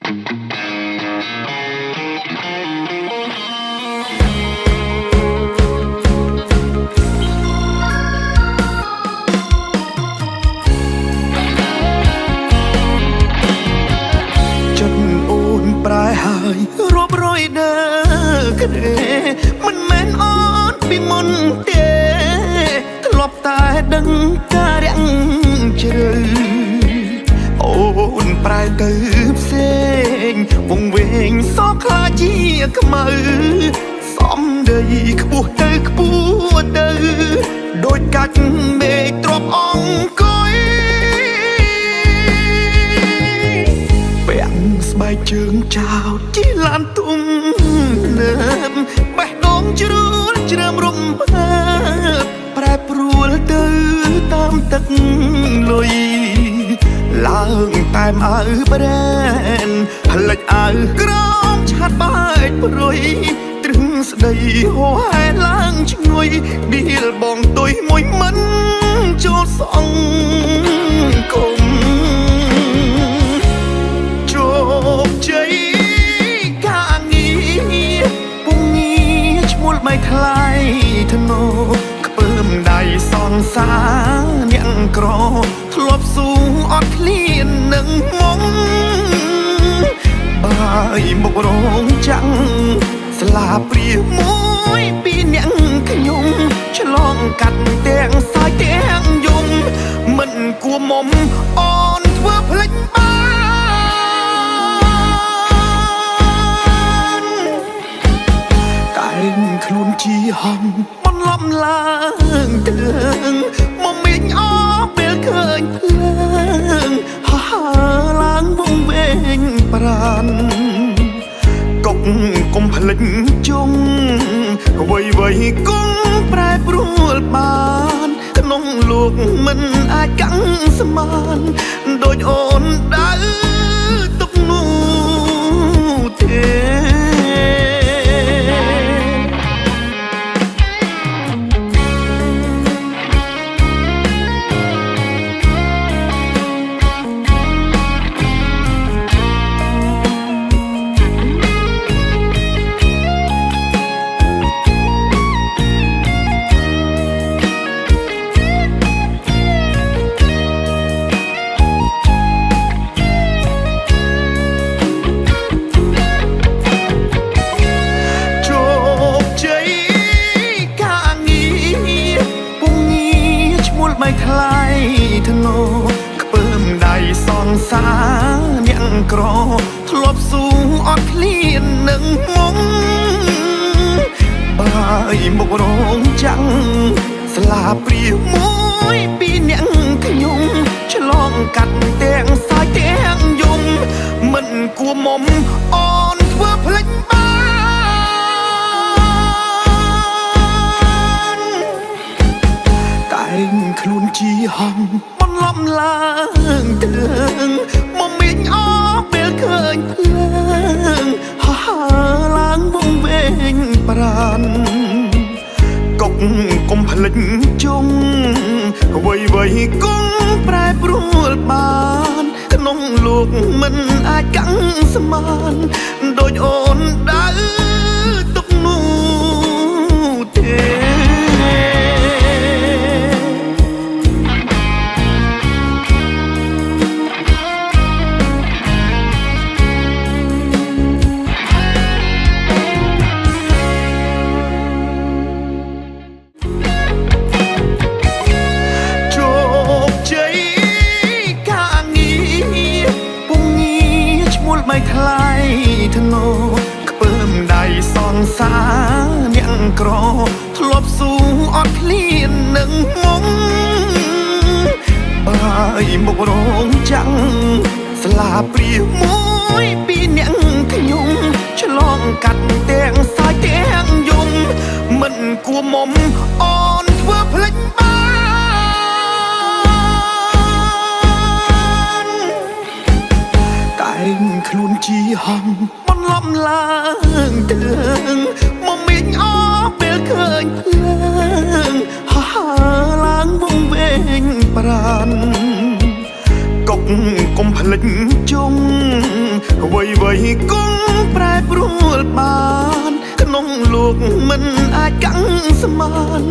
ប្រែហើយរាប់រយដើគ្រាមិនមែនអត់ពីមុនទេធ្លាប់តែដឹងការរាំងជ្រៅអូនប្រែទៅផ្សេងវងវែងសោកខ្លាចជាខ្មៅសំដីខ្ពស់ទៅខ្ពស់ទៅដូចកាច់មេឃទ្រាប់អង្គុយស្បែកជើងចោតជាឡានទុំលើបេះដូងជ្រួលជ្រើមរំភើបប្រែប្រួលទៅតាមទឹកលុយឡើងតែមអើប្រែនផ្លិចអើក្រមឆាត់បែកព្រួយទ្រឹងស្ដីហោហែឡើងឈ្ងុយឌៀលបងទុយមួយមិនចូលសងគុំជ័យការងារពុំងារឈ្មោះមិនថ្លៃធ្នោខ្ពើមដៃសងសាអ្នកក្រធ្លាប់ស៊ូអត់ឃ្លាននឹងមុំបាយមករងចាំងស្លាព្រាមួយពីអ្នកខ្ញុំឆ្លងកាត់ទាំងសាយទាំងយំមិនគួរមុំអូនធ្វើភ្លេចខ្លួនជាហំមិនលំឡើងទៅមកមីងអពេលឃើញភ្លើងហាឡើងវងវែងប្រានកុកកុំភ្លេចជុំអ្វីគង់ប្រែប្រួលបានក្នុងលោកមិនអាចកាំងស្មានដូចអូនដើរទុកនោះទេថ្លៃធ្នោខ្ពើមដៃសងសាអ្នកក្រធ្លាប់ស៊ូអត់ឃ្លាននឹងមុំបាយមករងចាំងស្លាព្រាមួយពីអ្នកខ្ញុំឆ្លងកាត់ទាំងសាយទាំងយំមិនគួរមុំអូនធ្វើភ្លេចខ្លួនជាហំមិនលំឡើងទៅមកមីងអពេលឃើញភ្លើងហាឡើងវងវែងប្រានកុកកុំភ្លេចជុំអ្វីគង់ប្រែប្រួលបានក្នុងលោកមិនអាចកាំងស្មានដូចអូនដើរទុកនោះទេថ្លៃធ្នោខ្ពើមដៃសងសាអ្នកក្រធ្លាប់ស៊ូអត់ឃ្លាននឹងមុំបាយមករងចាំងស្លាព្រាមួយពីអ្នកខ្ញុំឆ្លងកាត់ទាំងសាយទាំងយំមិនគួរមុំអូនធ្វើភ្លេចខ្លួនជាហំមិនលំឡើងទៅមកមីងអពេលឃើញភ្លើងហាឡើងវងវែងប្រានកុកកុំភ្លេចជុំអ្ អ្វីៗគង់ប្រែប្រួលបានក្នុងលោកមិនអាចកាំងស្មាន